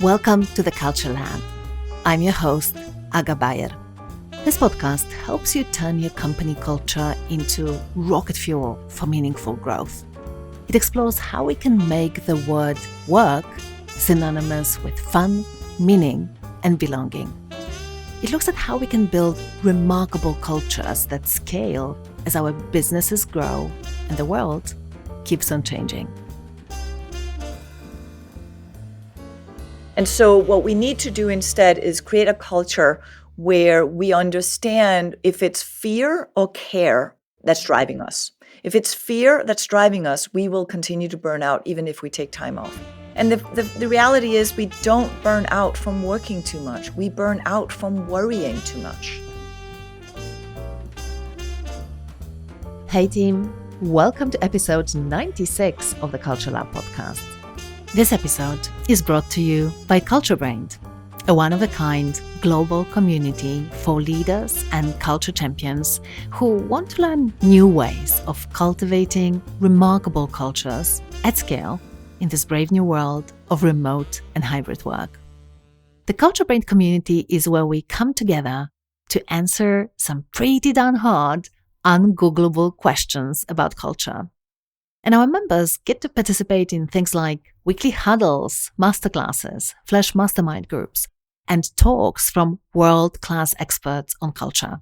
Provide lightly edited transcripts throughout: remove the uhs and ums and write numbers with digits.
Welcome to the Culture Lab. I'm your host, Aga Bajer. This podcast helps you turn your company culture into rocket fuel for meaningful growth. It explores how we can make the word work synonymous with fun, meaning, and belonging. It looks at how we can build remarkable cultures that scale as our businesses grow and the world keeps on changing. And so what we need to do instead is create a culture where we understand if it's fear or care that's driving us. If it's fear that's driving us, we will continue to burn out even if we take time off. And the reality is we don't burn out from working too much. We burn out from worrying too much. Hey team, welcome to episode 96 of the Culture Lab podcast. This episode is brought to you by CultureBrained, a one-of-a-kind global community for leaders and culture champions who want to learn new ways of cultivating remarkable cultures at scale in this brave new world of remote and hybrid work. The CultureBrained community is where we come together to answer some pretty darn hard, ungoogleable questions about culture. And our members get to participate in things like weekly huddles, masterclasses, flash mastermind groups, and talks from world-class experts on culture.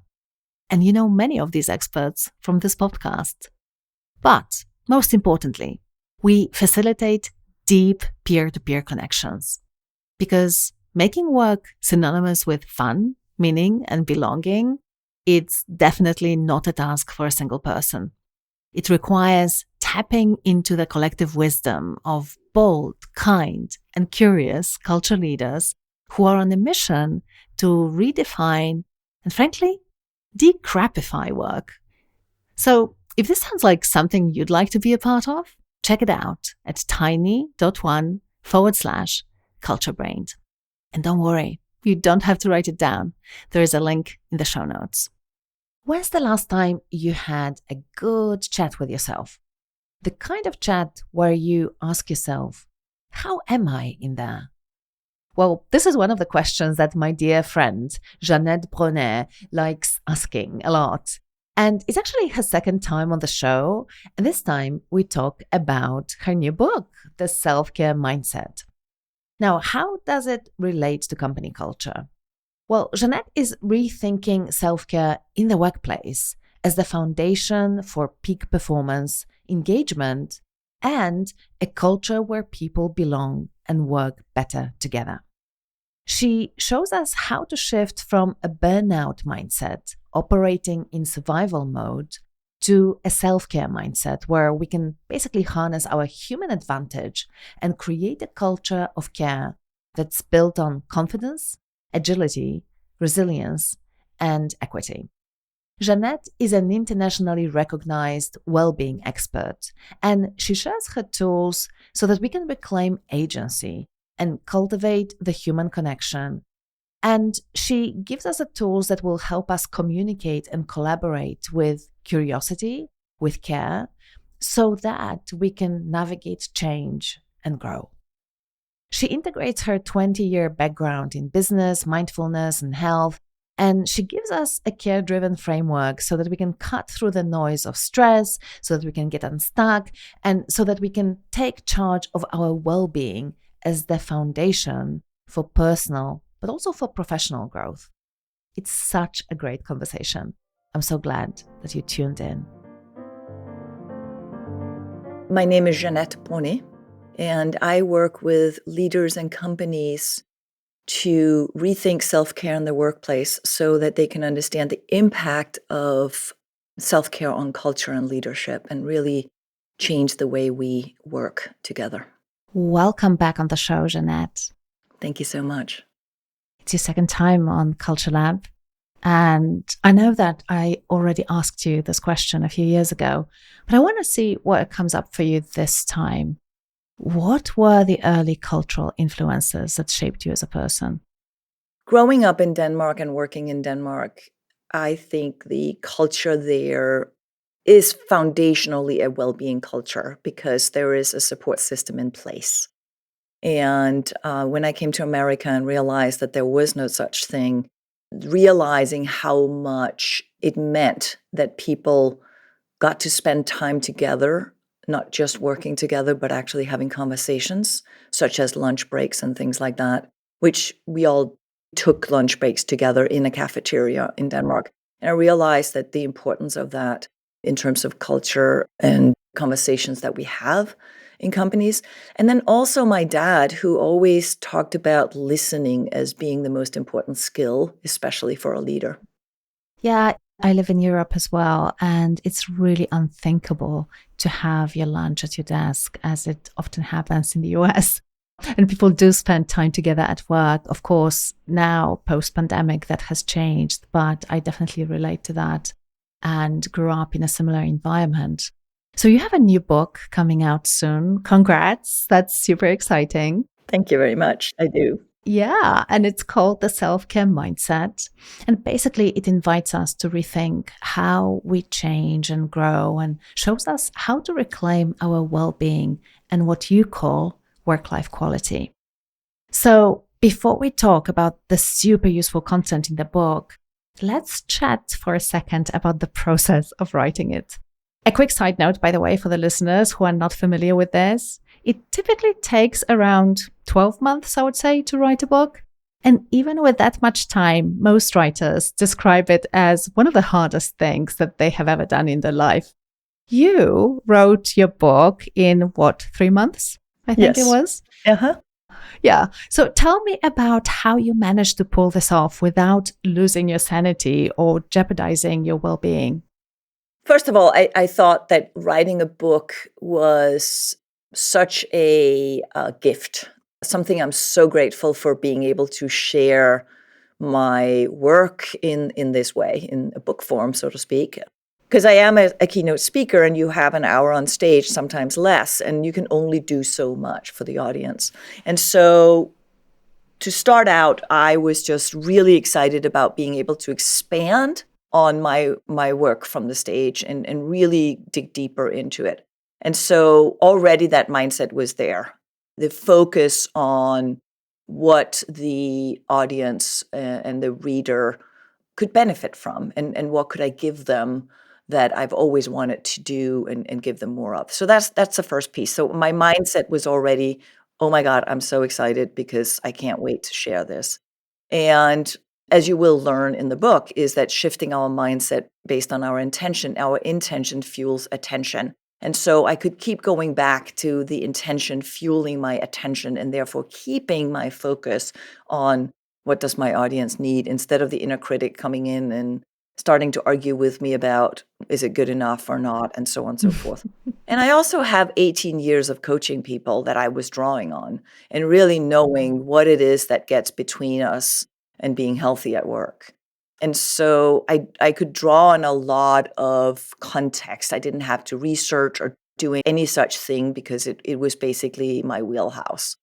And you know many of these experts from this podcast. But most importantly, we facilitate deep peer-to-peer connections. Because making work synonymous with fun, meaning, and belonging, it's definitely not a task for a single person. It requires tapping into the collective wisdom of bold, kind, and curious culture leaders who are on a mission to redefine and, frankly, decrapify work. So, if this sounds like something you'd like to be a part of, check it out at tiny.1/CultureBrained. And don't worry, you don't have to write it down. There is a link in the show notes. When's the last time you had a good chat with yourself? The kind of chat where you ask yourself, how am I in there? Well, this is one of the questions that my dear friend, Jeanette Bronée, likes asking a lot. And it's actually her second time on the show. And this time we talk about her new book, The Self-Care Mindset. Now, how does it relate to company culture? Well, Jeanette is rethinking self-care in the workplace as the foundation for peak performance, engagement, and a culture where people belong and work better together. She shows us how to shift from a burnout mindset, operating in survival mode, to a self-care mindset where we can basically harness our human advantage and create a culture of care that's built on confidence, agility, resilience, and equity. Jeanette is an internationally recognized well-being expert, and she shares her tools so that we can reclaim agency and cultivate the human connection. And she gives us the tools that will help us communicate and collaborate with curiosity, with care, so that we can navigate change and grow. She integrates her 20-year background in business, mindfulness, and health, and she gives us a care-driven framework so that we can cut through the noise of stress, so that we can get unstuck, and so that we can take charge of our well-being as the foundation for personal, but also for professional growth. It's such a great conversation. I'm so glad that you tuned in. My name is Jeanette Bronée, and I work with leaders and companies to rethink self-care in the workplace so that they can understand the impact of self-care on culture and leadership and really change the way we work together. Welcome back on the show, Jeanette. Thank you so much. It's your second time on Culture Lab. And I know that I already asked you this question a few years ago, but I want to see what comes up for you this time. What were the early cultural influences that shaped you as a person? Growing up in Denmark and working in Denmark, I think the culture there is foundationally a well-being culture because there is a support system in place. And when I came to America and realized that there was no such thing, realizing how much it meant that people got to spend time together, not just working together, but actually having conversations, such as lunch breaks and things like that, which we all took lunch breaks together in a cafeteria in Denmark. And I realized that the importance of that in terms of culture and conversations that we have in companies. And then also my dad, who always talked about listening as being the most important skill, especially for a leader. Yeah, I live in Europe as well, and it's really unthinkable to have your lunch at your desk, as it often happens in the US. And people do spend time together at work. Of course, now post-pandemic, that has changed, but I definitely relate to that and grew up in a similar environment. So you have a new book coming out soon. Congrats. That's super exciting. Thank you very much. I do. Yeah, and it's called The Self-Care Mindset. And basically, it invites us to rethink how we change and grow and shows us how to reclaim our well-being and what you call work-life quality. So before we talk about the super useful content in the book, let's chat for a second about the process of writing it. A quick side note, by the way, for the listeners who are not familiar with this, it typically takes around 12 months, I would say, to write a book. And even with that much time, most writers describe it as one of the hardest things that they have ever done in their life. You wrote your book in 3 months? I think it was. Uh-huh. Yeah. So tell me about how you managed to pull this off without losing your sanity or jeopardizing your well-being. First of all, I thought that writing a book was such a gift, something I'm so grateful for being able to share my work in this way, in a book form, so to speak. Because I am a keynote speaker and you have an hour on stage, sometimes less, and you can only do so much for the audience. And so to start out, I was just really excited about being able to expand on my work from the stage and really dig deeper into it. And so already that mindset was there. The focus on what the audience and the reader could benefit from and what could I give them that I've always wanted to do and give them more of. So that's the first piece. So my mindset was already, oh my God, I'm so excited because I can't wait to share this. And as you will learn in the book, is that shifting our mindset based on our intention fuels attention. And so I could keep going back to the intention fueling my attention and therefore keeping my focus on what does my audience need instead of the inner critic coming in and starting to argue with me about is it good enough or not, and so on and so forth. And I also have 18 years of coaching people that I was drawing on and really knowing what it is that gets between us and being healthy at work. And so I could draw on a lot of context. I didn't have to research or do any such thing because it was basically my wheelhouse.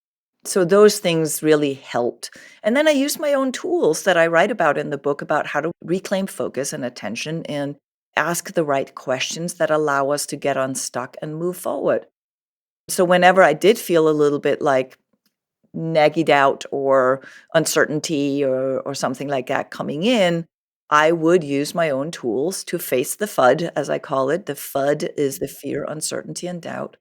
So those things really helped. And then I used my own tools that I write about in the book about how to reclaim focus and attention and ask the right questions that allow us to get unstuck and move forward. So whenever I did feel a little bit like naggy doubt or uncertainty or something like that coming in, I would use my own tools to face the FUD, as I call it. The FUD is the fear, uncertainty, and doubt,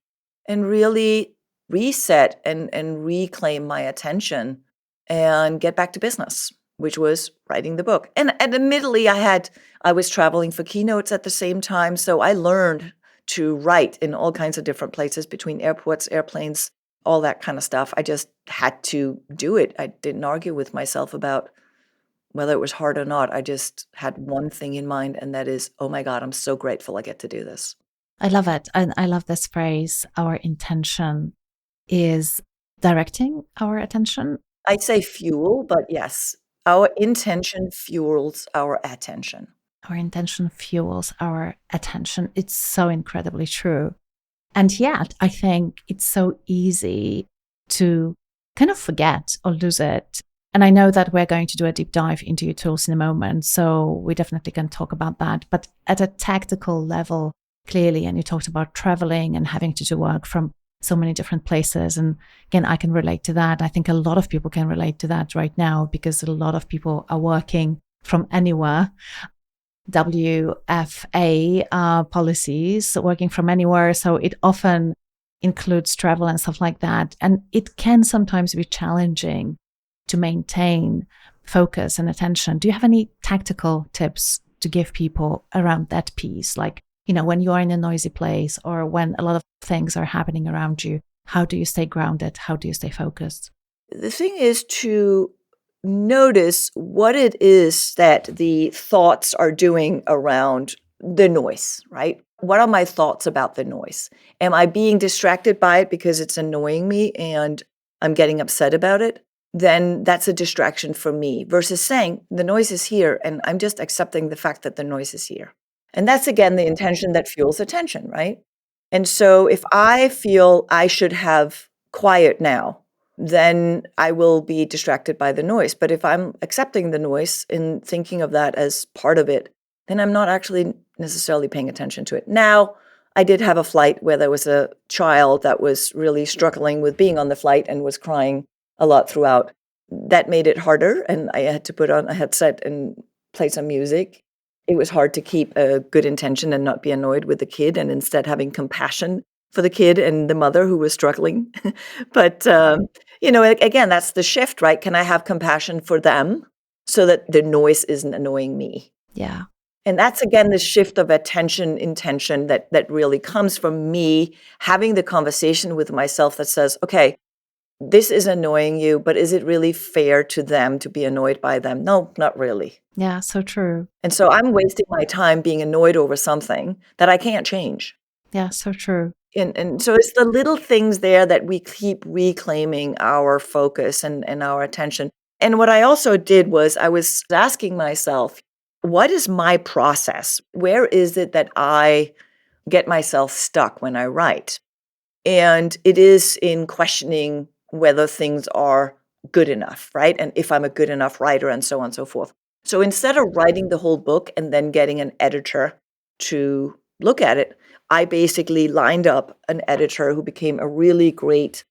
and really reset and reclaim my attention and get back to business, which was writing the book. And admittedly, I was traveling for keynotes at the same time, so I learned to write in all kinds of different places between airports, airplanes, all that kind of stuff. I just had to do it. I didn't argue with myself about whether it was hard or not. I just had one thing in mind, and that is, oh my God, I'm so grateful I get to do this. I love it. And I love this phrase, our intention is directing our attention. I say fuel, but yes, our intention fuels our attention. Our intention fuels our attention. It's so incredibly true. And yet, I think it's so easy to kind of forget or lose it. And I know that we're going to do a deep dive into your tools in a moment, so we definitely can talk about that. But at a tactical level, clearly, and you talked about traveling and having to do work from so many different places. And again, I can relate to that. I think a lot of people can relate to that right now because a lot of people are working from anywhere. WFA policies, working from anywhere. So it often includes travel and stuff like that. And it can sometimes be challenging to maintain focus and attention. Do you have any tactical tips to give people around that piece? Like, when you are in a noisy place or when a lot of things are happening around you, how do you stay grounded? How do you stay focused? The thing is to notice what it is that the thoughts are doing around the noise, right? What are my thoughts about the noise? Am I being distracted by it because it's annoying me and I'm getting upset about it? Then that's a distraction for me versus saying the noise is here and I'm just accepting the fact that the noise is here. And that's, again, the intention that fuels attention, right? And so if I feel I should have quiet now, then I will be distracted by the noise. But if I'm accepting the noise and thinking of that as part of it, then I'm not actually necessarily paying attention to it. Now, I did have a flight where there was a child that was really struggling with being on the flight and was crying a lot throughout. That made it harder, and I had to put on a headset and play some music. It was hard to keep a good intention and not be annoyed with the kid and instead having compassion for the kid and the mother who was struggling. But, again, that's the shift, right? Can I have compassion for them so that the noise isn't annoying me? Yeah. And that's, again, the shift of attention intention that really comes from me having the conversation with myself that says, okay, this is annoying you, but is it really fair to them to be annoyed by them? No, not really. Yeah, so true. And so I'm wasting my time being annoyed over something that I can't change. Yeah, so true. And so it's the little things there that we keep reclaiming our focus and our attention. And what I also did was I was asking myself, what is my process? Where is it that I get myself stuck when I write? And it is in questioning whether things are good enough, right? And if I'm a good enough writer and so on and so forth. So instead of writing the whole book and then getting an editor to look at it, I basically lined up an editor who became a really great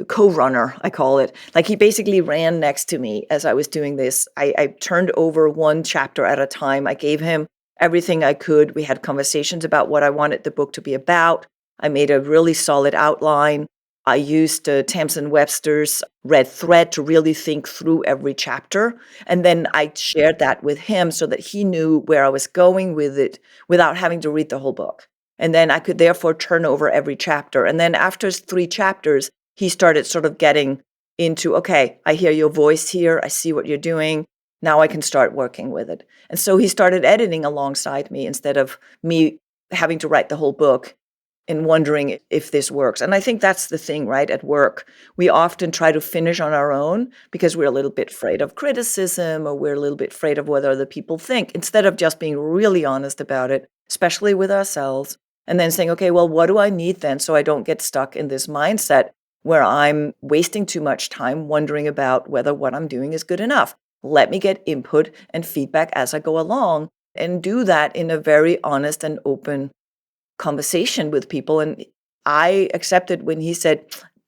co-runner, I call it. Like he basically ran next to me as I was doing this. I turned over one chapter at a time. I gave him everything I could. We had conversations about what I wanted the book to be about. I made a really solid outline. I used Tamsin Webster's red thread to really think through every chapter. And then I shared that with him so that he knew where I was going with it without having to read the whole book. And then I could therefore turn over every chapter. And then after 3 chapters, he started sort of getting into, okay, I hear your voice here. I see what you're doing. Now I can start working with it. And so he started editing alongside me instead of me having to write the whole book and wondering if this works. And I think that's the thing, right? At work, we often try to finish on our own because we're a little bit afraid of criticism or we're a little bit afraid of what other people think, instead of just being really honest about it, especially with ourselves, and then saying, okay, well, what do I need then so I don't get stuck in this mindset where I'm wasting too much time wondering about whether what I'm doing is good enough. Let me get input and feedback as I go along and do that in a very honest and open conversation with people. And I accepted when he said,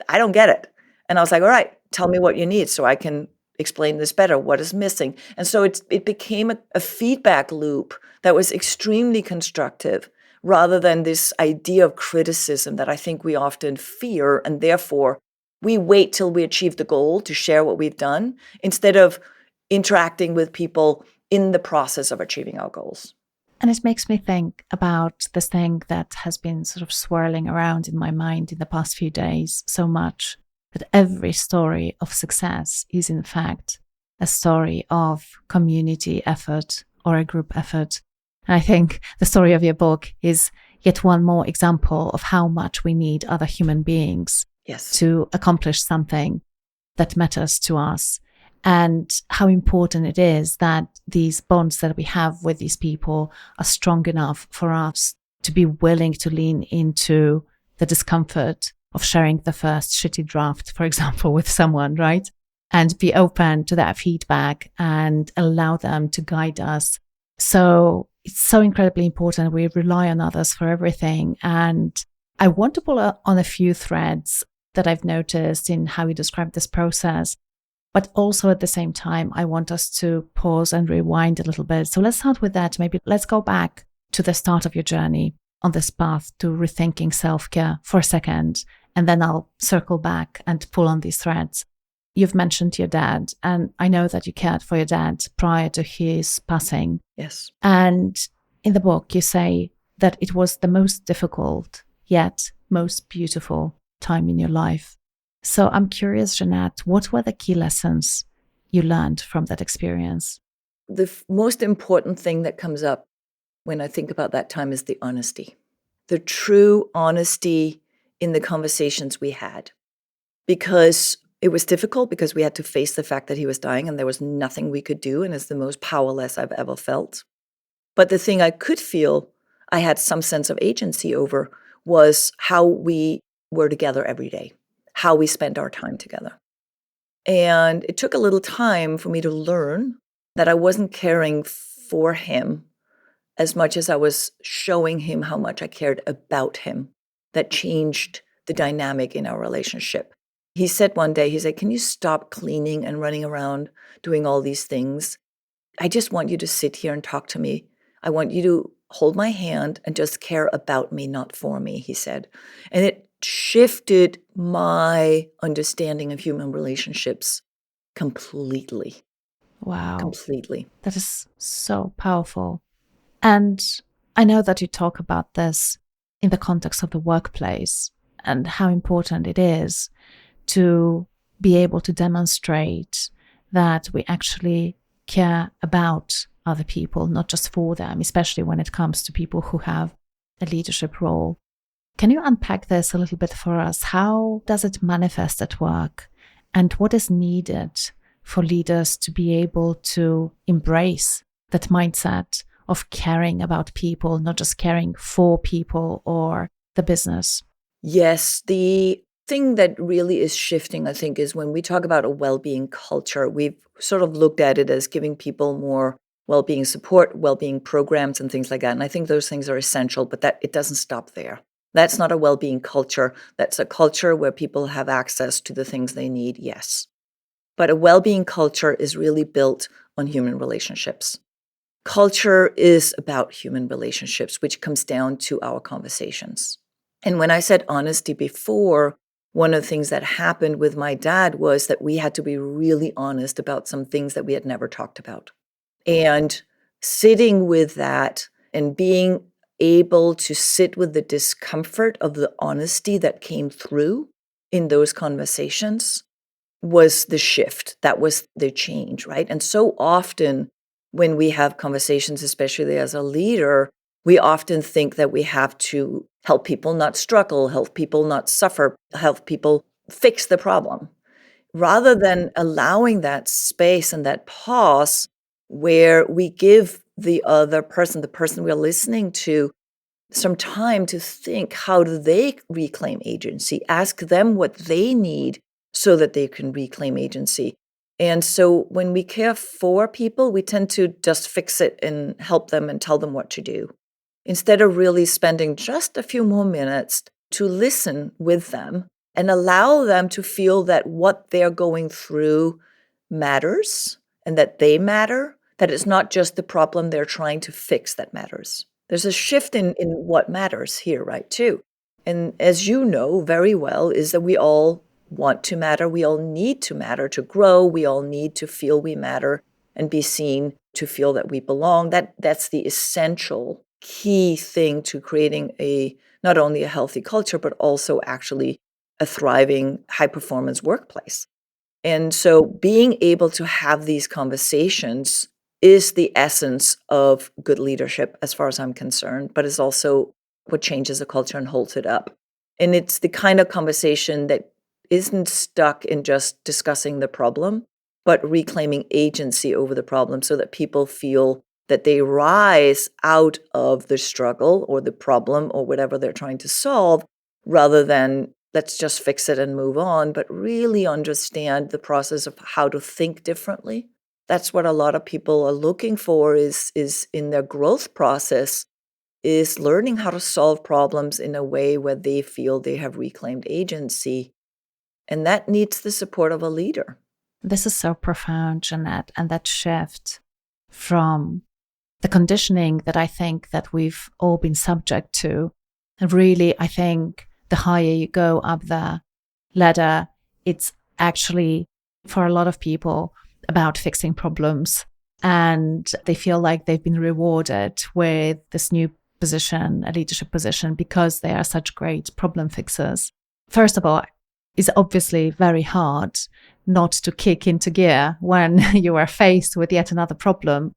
I don't get it. And I was like, all right, tell me what you need so I can explain this better. What is missing? And so it became a feedback loop that was extremely constructive rather than this idea of criticism that I think we often fear. And therefore, we wait till we achieve the goal to share what we've done instead of interacting with people in the process of achieving our goals. And it makes me think about this thing that has been sort of swirling around in my mind in the past few days so much, that every story of success is in fact a story of community effort or a group effort. And I think the story of your book is yet one more example of how much we need other human beings to accomplish something that matters to us. And how important it is that these bonds that we have with these people are strong enough for us to be willing to lean into the discomfort of sharing the first shitty draft, for example, with someone, right? And be open to that feedback and allow them to guide us. So it's so incredibly important. We rely on others for everything. And I want to pull on a few threads that I've noticed in how you describe this process. But also at the same time, I want us to pause and rewind a little bit. So let's start with that. Maybe let's go back to the start of your journey on this path to rethinking self-care for a second. And then I'll circle back and pull on these threads. You've mentioned your dad, and I know that you cared for your dad prior to his passing. Yes. And in the book, you say that it was the most difficult, yet most beautiful time in your life. So I'm curious, Jeanette, what were the key lessons you learned from that experience? The most important thing that comes up when I think about that time is the honesty. The true honesty in the conversations we had. Because it was difficult, because we had to face the fact that he was dying and there was nothing we could do, and it's the most powerless I've ever felt. But the thing I could feel I had some sense of agency over was how we were together every day, how we spent our time together. And it took a little time for me to learn that I wasn't caring for him as much as I was showing him how much I cared about him. That changed the dynamic in our relationship. He said one day, he said, "Can you stop cleaning and running around doing all these things? I just want you to sit here and talk to me. I want you to hold my hand and just care about me, not for me," he said. And it shifted my understanding of human relationships completely. Wow, Completely. that is so powerful. And I know that you talk about this in the context of the workplace and how important it is to be able to demonstrate that we actually care about other people, not just for them, especially when it comes to people who have a leadership role. Can you unpack this a little bit for us? How does it manifest at work? And what is needed for leaders to be able to embrace that mindset of caring about people, not just caring for people or the business? Yes, the thing that really is shifting, I think, is when we talk about a well-being culture, we've sort of looked at it as giving people more well-being support, well-being programs, and things like that. And I think those things are essential, but that it doesn't stop there. That's not a well-being culture. That's a culture where people have access to the things they need, yes. But a well-being culture is really built on human relationships. Culture is about human relationships, which comes down to our conversations. And when I said honesty before, one of the things that happened with my dad was that we had to be really honest about some things that we had never talked about. And sitting with that and being able to sit with the discomfort of the honesty that came through in those conversations was the shift. That was the change, right? And so often when we have conversations, especially as a leader, we often think that we have to help people not struggle, help people not suffer, help people fix the problem, rather than allowing that space and that pause where we give the other person, the person we're listening to, some time to think, how do they reclaim agency? Ask them what they need so that they can reclaim agency. And so when we care for people, we tend to just fix it and help them and tell them what to do, instead of really spending just a few more minutes to listen with them and allow them to feel that what they're going through matters and that they matter, that it's not just the problem they're trying to fix that matters. There's a shift in what matters here, right, too. And as you know very well, is that we all want to matter. We all need to matter to grow. We all need to feel we matter and be seen, to feel that we belong. That's the essential key thing to creating not only a healthy culture, but also actually a thriving, high-performance workplace. And so being able to have these conversations is the essence of good leadership, as far as I'm concerned, but it's also what changes a culture and holds it up. And it's the kind of conversation that isn't stuck in just discussing the problem, but reclaiming agency over the problem so that people feel that they rise out of the struggle or the problem or whatever they're trying to solve, rather than let's just fix it and move on, but really understand the process of how to think differently. That's what a lot of people are looking for is in their growth process, is learning how to solve problems in a way where they feel they have reclaimed agency. And that needs the support of a leader. This is so profound, Jeanette, and that shift from the conditioning that I think that we've all been subject to. And really, I think the higher you go up the ladder, it's actually, for a lot of people, about fixing problems. And they feel like they've been rewarded with this new position, a leadership position, because they are such great problem fixers. First of all, it's obviously very hard not to kick into gear when you are faced with yet another problem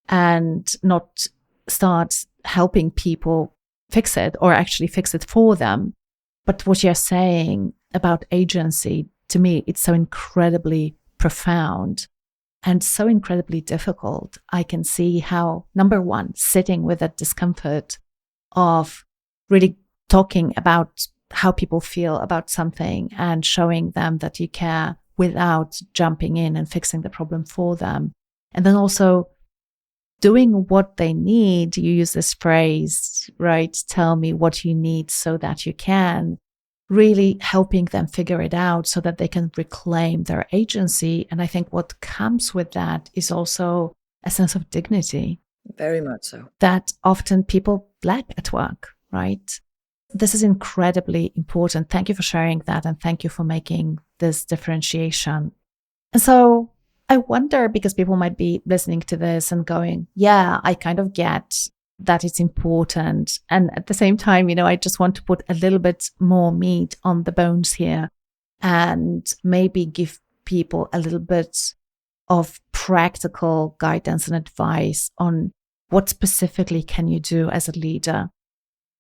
and not start helping people fix it or actually fix it for them. But what you're saying about agency, to me, it's so incredibly profound and so incredibly difficult. I can see how, number one, sitting with that discomfort of really talking about how people feel about something and showing them that you care without jumping in and fixing the problem for them. And then also doing what they need. You use this phrase, right? Tell me what you need so that you can. Really helping them figure it out so that they can reclaim their agency. And I think what comes with that is also a sense of dignity. Very much so. That often people lack at work, right? This is incredibly important. Thank you for sharing that. And thank you for making this differentiation. And so I wonder, because people might be listening to this and going, yeah, I kind of get that it's important. And at the same time, I just want to put a little bit more meat on the bones here and maybe give people a little bit of practical guidance and advice on what specifically can you do as a leader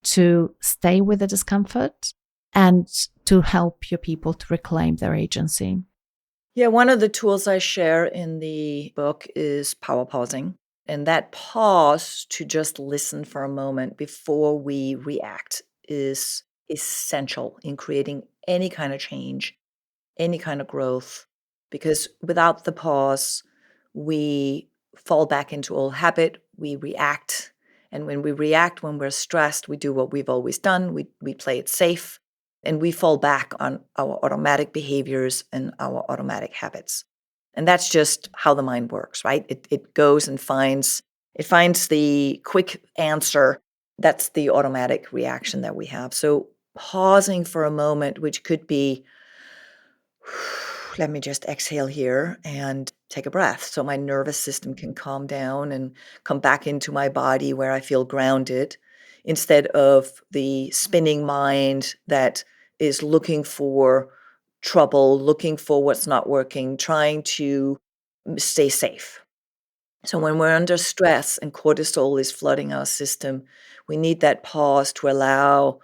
to stay with the discomfort and to help your people to reclaim their agency. Yeah, one of the tools I share in the book is power pausing. And that pause to just listen for a moment before we react is essential in creating any kind of change, any kind of growth. Because without the pause, we fall back into old habit, we react. And when we react, when we're stressed, we do what we've always done. We play it safe, and we fall back on our automatic behaviors and our automatic habits. And that's just how the mind works, right? It goes and finds the quick answer. That's the automatic reaction that we have. So pausing for a moment, which could be, let me just exhale here and take a breath so my nervous system can calm down and come back into my body where I feel grounded, instead of the spinning mind that is looking for trouble, looking for what's not working, trying to stay safe. So when we're under stress and cortisol is flooding our system, we need that pause to allow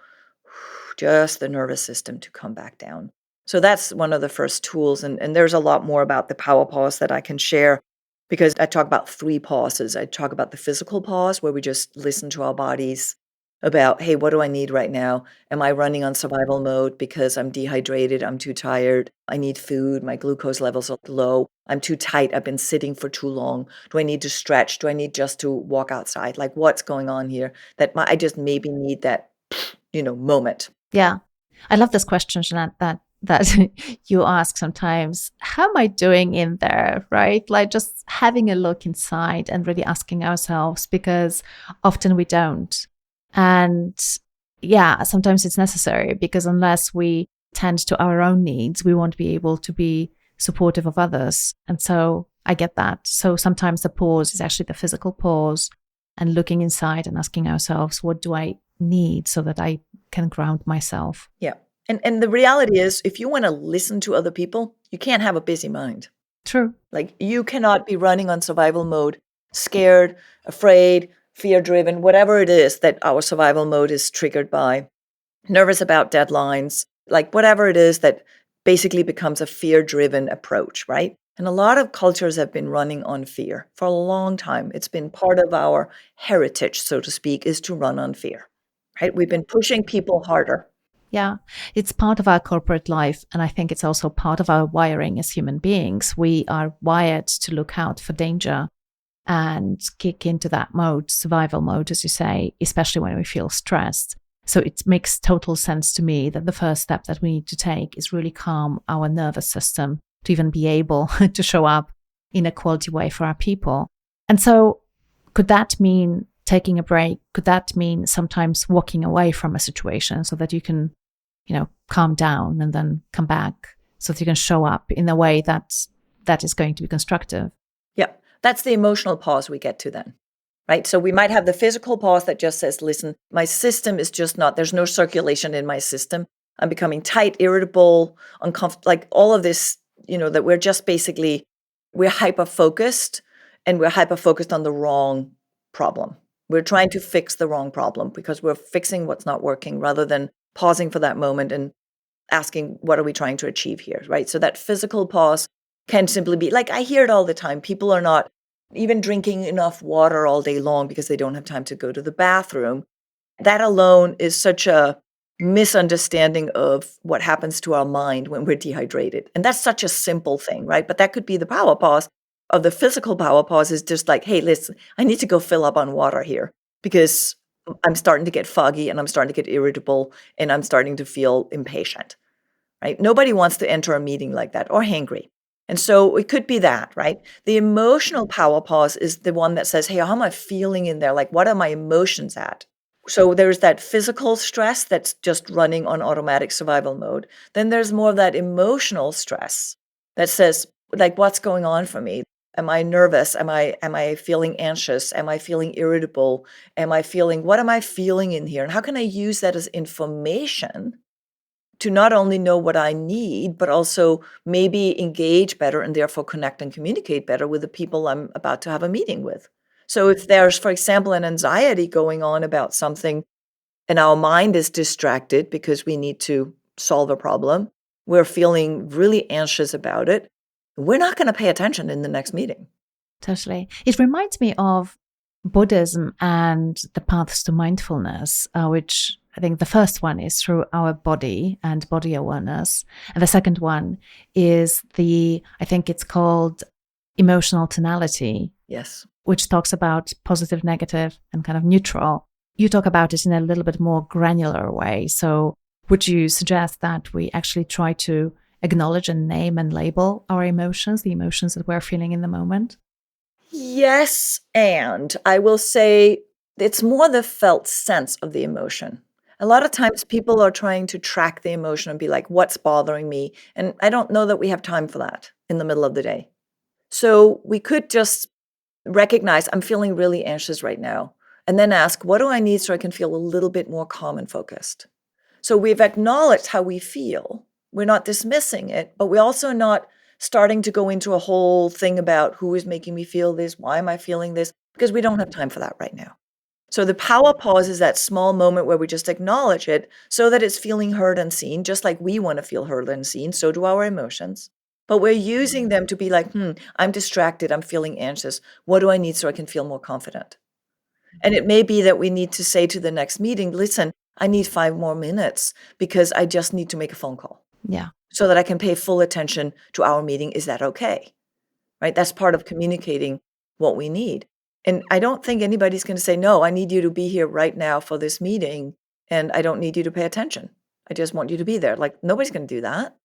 just the nervous system to come back down. So that's one of the first tools. And there's a lot more about the power pause that I can share, because I talk about 3 pauses. I talk about the physical pause, where we just listen to our bodies about, hey, what do I need right now? Am I running on survival mode because I'm dehydrated? I'm too tired. I need food. My glucose levels are low. I'm too tight. I've been sitting for too long. Do I need to stretch? Do I need just to walk outside? Like, what's going on here? I just maybe need that, moment. Yeah. I love this question, Jeanette, that you ask sometimes. How am I doing in there, right? Like just having a look inside and really asking ourselves, because often we don't. And yeah, sometimes it's necessary, because unless we tend to our own needs, we won't be able to be supportive of others. And so I get that. So sometimes the pause is actually the physical pause and looking inside and asking ourselves, what do I need so that I can ground myself? Yeah. And the reality is, if you want to listen to other people, you can't have a busy mind. True. Like, you cannot be running on survival mode, scared, afraid, fear-driven, whatever it is that our survival mode is triggered by, nervous about deadlines, like whatever it is that basically becomes a fear-driven approach, right? And a lot of cultures have been running on fear for a long time. It's been part of our heritage, so to speak, is to run on fear, right? We've been pushing people harder. Yeah, it's part of our corporate life. And I think it's also part of our wiring as human beings. We are wired to look out for danger. and kick into that mode, survival mode, as you say, especially when we feel stressed. So it makes total sense to me that the first step that we need to take is really calm our nervous system to even be able to show up in a quality way for our people. And so could that mean taking a break? Could that mean sometimes walking away from a situation so that you can, calm down and then come back so that you can show up in a way that is going to be constructive? Yeah, that's the emotional pause we get to then, right? So we might have the physical pause that just says, listen, my system is just not, there's no circulation in my system. I'm becoming tight, irritable, uncomfortable, like all of this, that we're just basically, we're hyper-focused and we're hyper-focused on the wrong problem. We're trying to fix the wrong problem because we're fixing what's not working rather than pausing for that moment and asking, what are we trying to achieve here, right? So that physical pause can simply be, like, I hear it all the time. People are not even drinking enough water all day long because they don't have time to go to the bathroom. That alone is such a misunderstanding of what happens to our mind when we're dehydrated. And that's such a simple thing, right? But that could be the power pause of the physical power pause is just like, hey, listen, I need to go fill up on water here because I'm starting to get foggy and I'm starting to get irritable and I'm starting to feel impatient, right? Nobody wants to enter a meeting like that or hangry. And so it could be that, right? The emotional power pause is the one that says, hey, how am I feeling in there? Like, what are my emotions at? So there's that physical stress that's just running on automatic survival mode. Then there's more of that emotional stress that says, like, what's going on for me? Am I nervous? Am I feeling anxious? Am I feeling irritable? What am I feeling in here? And how can I use that as information to not only know what I need, but also maybe engage better and therefore connect and communicate better with the people I'm about to have a meeting with? So if there's, for example, an anxiety going on about something and our mind is distracted because we need to solve a problem, we're feeling really anxious about it, we're not going to pay attention in the next meeting. Totally. It reminds me of Buddhism and the paths to mindfulness, which I think the first one is through our body and body awareness. And the second one is I think it's called emotional tonality. Yes. Which talks about positive, negative, and kind of neutral. You talk about it in a little bit more granular way. So would you suggest that we actually try to acknowledge and name and label our emotions, the emotions that we're feeling in the moment? Yes, and I will say it's more the felt sense of the emotion. A lot of times people are trying to track the emotion and be like, what's bothering me? And I don't know that we have time for that in the middle of the day. So we could just recognize I'm feeling really anxious right now, and then ask, what do I need so I can feel a little bit more calm and focused? So we've acknowledged how we feel. We're not dismissing it, but we're also not starting to go into a whole thing about who is making me feel this, why am I feeling this, because we don't have time for that right now. So the power pause is that small moment where we just acknowledge it so that it's feeling heard and seen, just like we want to feel heard and seen, so do our emotions. But we're using them to be like, I'm distracted, I'm feeling anxious. What do I need so I can feel more confident? And it may be that we need to say to the next meeting, listen, I need 5 more minutes because I just need to make a phone call. Yeah. So that I can pay full attention to our meeting. Is that okay? Right? That's part of communicating what we need. And I don't think anybody's going to say, no, I need you to be here right now for this meeting. And I don't need you to pay attention. I just want you to be there. Like, nobody's going to do that.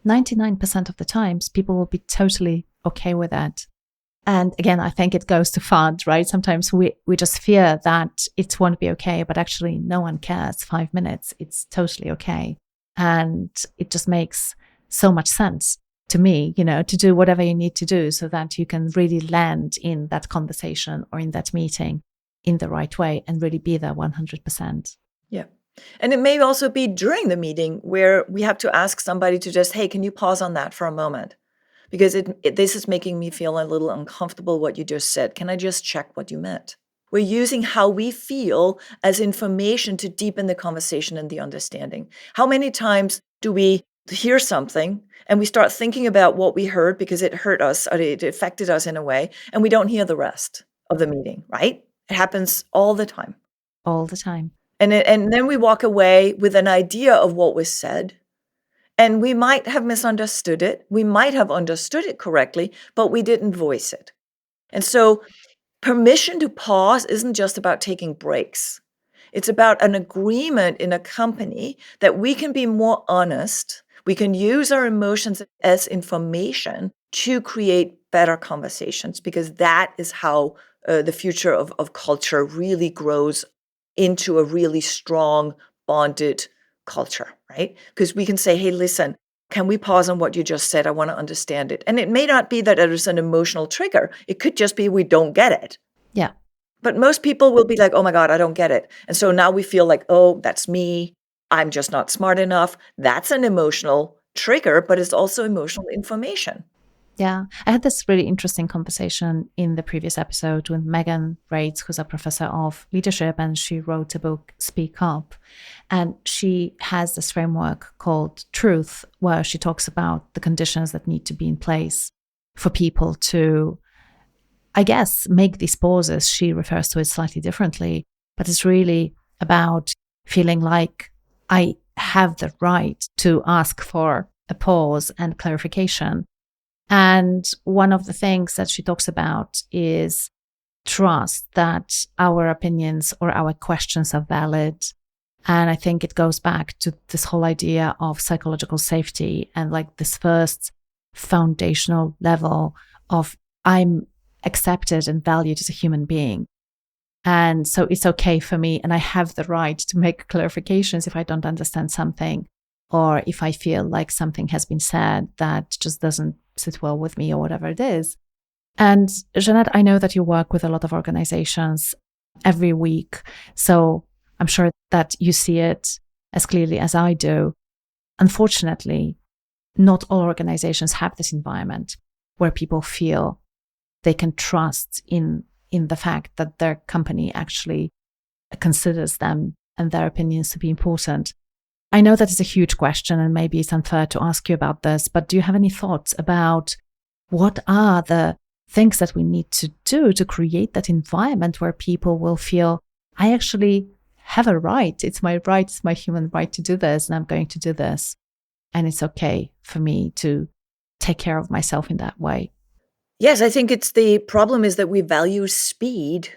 99% of the times, people will be totally okay with that. And again, I think it goes to FUD, right? Sometimes we just fear that it won't be okay, but actually no one cares. 5 minutes, it's totally okay. And it just makes so much sense to me, to do whatever you need to do so that you can really land in that conversation or in that meeting in the right way and really be there 100%. Yeah. And it may also be during the meeting where we have to ask somebody to just, hey, can you pause on that for a moment? Because this is making me feel a little uncomfortable what you just said. Can I just check what you meant? We're using how we feel as information to deepen the conversation and the understanding. How many times do we hear something and we start thinking about what we heard because it hurt us or it affected us in a way, and we don't hear the rest of the meeting, right? It happens all the time. All the time. And then we walk away with an idea of what was said. And we might have misunderstood it. We might have understood it correctly, but we didn't voice it. And so Permission to pause isn't just about taking breaks. It's about an agreement in a company that we can be more honest. We can use our emotions as information to create better conversations, because that is how the future of culture really grows into a really strong, bonded culture, right? Because we can say, hey, listen, can we pause on what you just said? I want to understand it. And it may not be that it is an emotional trigger. It could just be we don't get it. Yeah. But most people will be like, oh my God, I don't get it. And so now we feel like, oh, that's me. I'm just not smart enough. That's an emotional trigger, but it's also emotional information. Yeah. I had this really interesting conversation in the previous episode with Megan Rates, who's a professor of leadership, and she wrote a book, Speak Up. And she has this framework called Truth, where she talks about the conditions that need to be in place for people to, I guess, make these pauses. She refers to it slightly differently, but it's really about feeling like I have the right to ask for a pause and clarification. And one of the things that she talks about is trust that our opinions or our questions are valid. And I think it goes back to this whole idea of psychological safety and like this first foundational level of I'm accepted and valued as a human being. And so it's okay for me, and I have the right to make clarifications if I don't understand something, or if I feel like something has been said that just doesn't sit well with me or whatever it is. And Jeanette, I know that you work with a lot of organizations every week, so I'm sure that you see it as clearly as I do. Unfortunately, not all organizations have this environment where people feel they can trust in the fact that their company actually considers them and their opinions to be important. I know that is a huge question, and maybe it's unfair to ask you about this, but do you have any thoughts about what are the things that we need to do to create that environment where people will feel, I actually have a right. It's my right, it's my human right to do this, and I'm going to do this. And it's okay for me to take care of myself in that way. Yes, I think it's the problem is that we value speed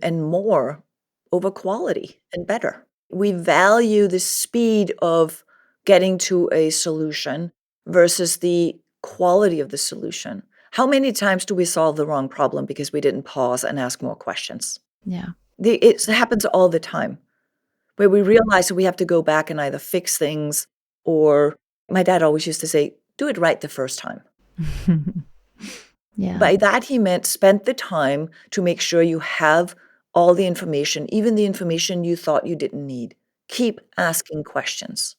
and more over quality and better. We value the speed of getting to a solution versus the quality of the solution. How many times do we solve the wrong problem because we didn't pause and ask more questions? Yeah. It happens all the time, where we realize that we have to go back and either fix things, or my dad always used to say, do it right the first time. Yeah. By that, he meant spend the time to make sure you have all the information, even the information you thought you didn't need. Keep asking questions.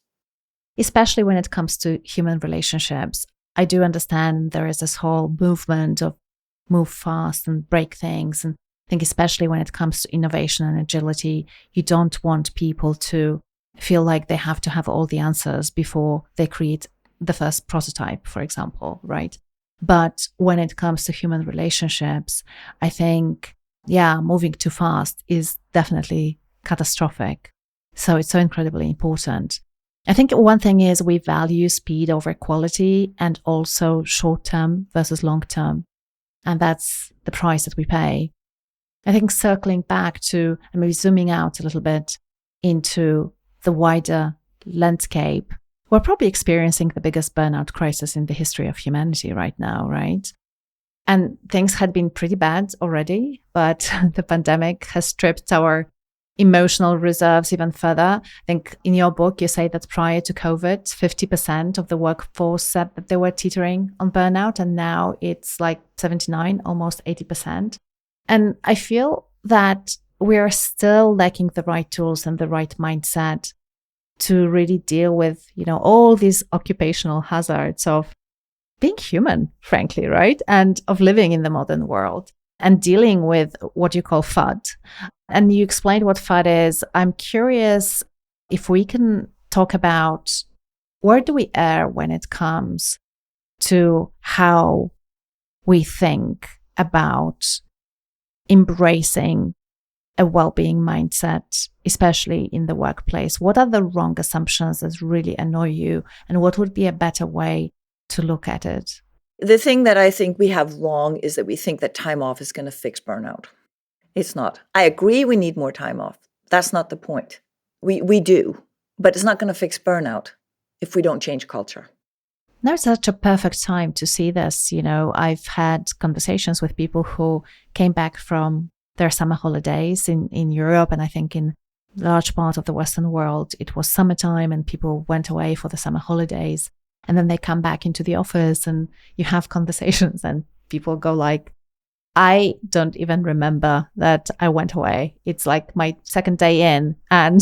Especially when it comes to human relationships. I do understand there is this whole movement of move fast and break things. And I think especially when it comes to innovation and agility, you don't want people to feel like they have to have all the answers before they create the first prototype, for example, right? But when it comes to human relationships, I think, moving too fast is definitely catastrophic. So it's so incredibly important. I think one thing is we value speed over quality, and also short-term versus long-term. And that's the price that we pay. I think circling back to, and maybe zooming out a little bit into the wider landscape, we're probably experiencing the biggest burnout crisis in the history of humanity right now, right? And things had been pretty bad already, but the pandemic has stripped our emotional reserves even further. I think in your book, you say that prior to COVID, 50% of the workforce said that they were teetering on burnout, and now it's like 79, almost 80%. And I feel that we're still lacking the right tools and the right mindset to really deal with, all these occupational hazards of being human, frankly, right? And of living in the modern world and dealing with what you call FUD. And you explained what FUD is. I'm curious if we can talk about where do we err when it comes to how we think about embracing a well-being mindset, especially in the workplace. What are the wrong assumptions that really annoy you, and what would be a better way to look at it? The thing that I think we have wrong is that we think that time off is going to fix burnout. It's not. I agree we need more time off. That's not the point. We do, but it's not going to fix burnout if we don't change culture. There's such a perfect time to see this. I've had conversations with people who came back from their summer holidays in Europe, and I think in large part of the Western world, it was summertime and people went away for the summer holidays. And then they come back into the office and you have conversations and people go like, I don't even remember that I went away. It's like my second day in and,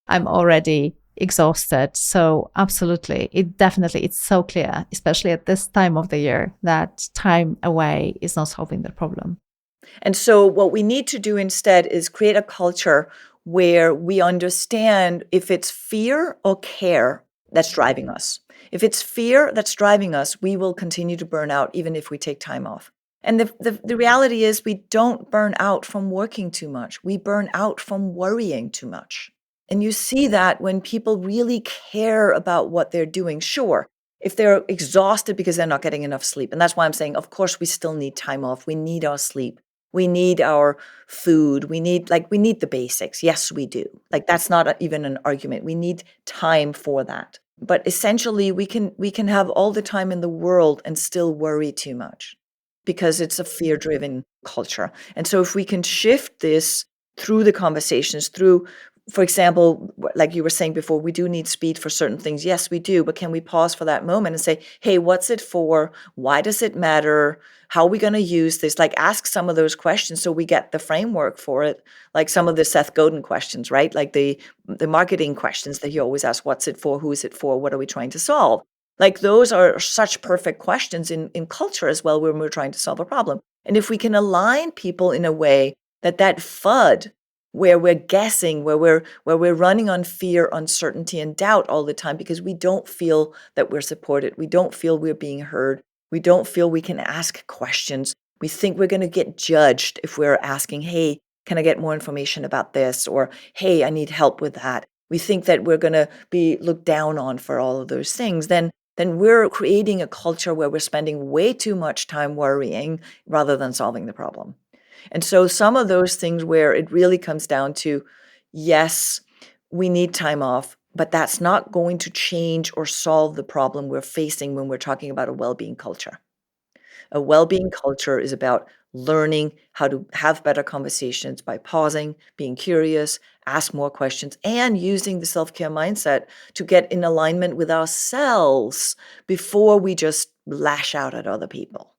I'm already exhausted. So absolutely, it's so clear, especially at this time of the year, that time away is not solving the problem. And so what we need to do instead is create a culture where we understand if it's fear or care that's driving us. If it's fear that's driving us, we will continue to burn out even if we take time off. And the reality is we don't burn out from working too much. We burn out from worrying too much. And you see that when people really care about what they're doing. Sure, if they're exhausted because they're not getting enough sleep. And that's why I'm saying, of course, we still need time off. We need our sleep. We need our food. We need the basics. Yes, we do. That's not even an argument. We need time for that. But essentially, we can have all the time in the world and still worry too much because it's a fear-driven culture. And so if we can shift this through the conversations, for example, like you were saying before, we do need speed for certain things. Yes, we do. But can we pause for that moment and say, hey, what's it for? Why does it matter? How are we going to use this? Ask some of those questions so we get the framework for it. Like some of the Seth Godin questions, right? Like the marketing questions that he always asks, what's it for? Who is it for? What are we trying to solve? Those are such perfect questions in culture as well when we're trying to solve a problem. And if we can align people in a way that FUD, where we're guessing, where we're running on fear, uncertainty, and doubt all the time because we don't feel that we're supported. We don't feel we're being heard. We don't feel we can ask questions. We think we're going to get judged if we're asking, hey, can I get more information about this? Or, hey, I need help with that. We think that we're going to be looked down on for all of those things. Then we're creating a culture where we're spending way too much time worrying rather than solving the problem. And so some of those things where it really comes down to, yes, we need time off, but that's not going to change or solve the problem we're facing when we're talking about a well-being culture. A well-being culture is about learning how to have better conversations by pausing, being curious, ask more questions, and using the self-care mindset to get in alignment with ourselves before we just lash out at other people.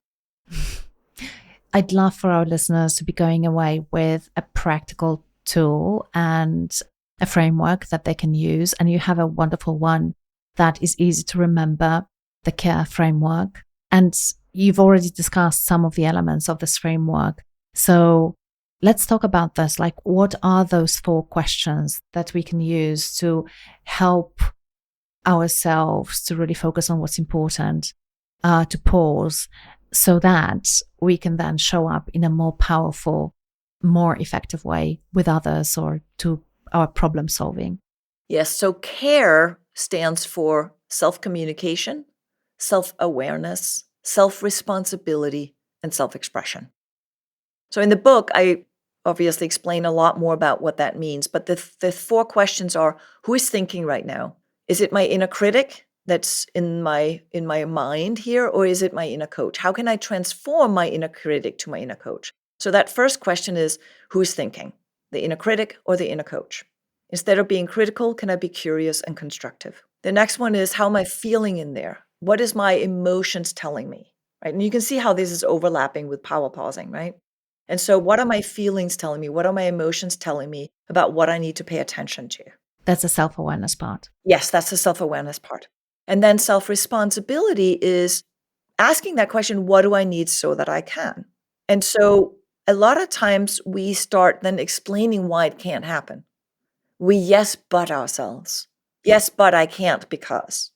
I'd love for our listeners to be going away with a practical tool and a framework that they can use. And you have a wonderful one that is easy to remember, the CARE framework. And you've already discussed some of the elements of this framework. So let's talk about this. What are those 4 questions that we can use to help ourselves to really focus on what's important, to pause, so that we can then show up in a more powerful, more effective way with others or to our problem solving? Yes. So CARE stands for self-communication, self-awareness, self-responsibility, and self-expression. So in the book, I obviously explain a lot more about what that means. But the 4 questions are, who is thinking right now? Is it my inner critic that's in my mind here, or is it my inner coach? How can I transform my inner critic to my inner coach? So that first question is, who's thinking? The inner critic or the inner coach? Instead of being critical, can I be curious and constructive? The next one is, how am I feeling in there? What is my emotions telling me? Right? And you can see how this is overlapping with power pausing, right? And so what are my feelings telling me? What are my emotions telling me about what I need to pay attention to? That's the self-awareness part. Yes, that's the self-awareness part. And then self-responsibility is asking that question, what do I need so that I can? And so a lot of times we start then explaining why it can't happen. We yes, but ourselves. Yes, but I can't because.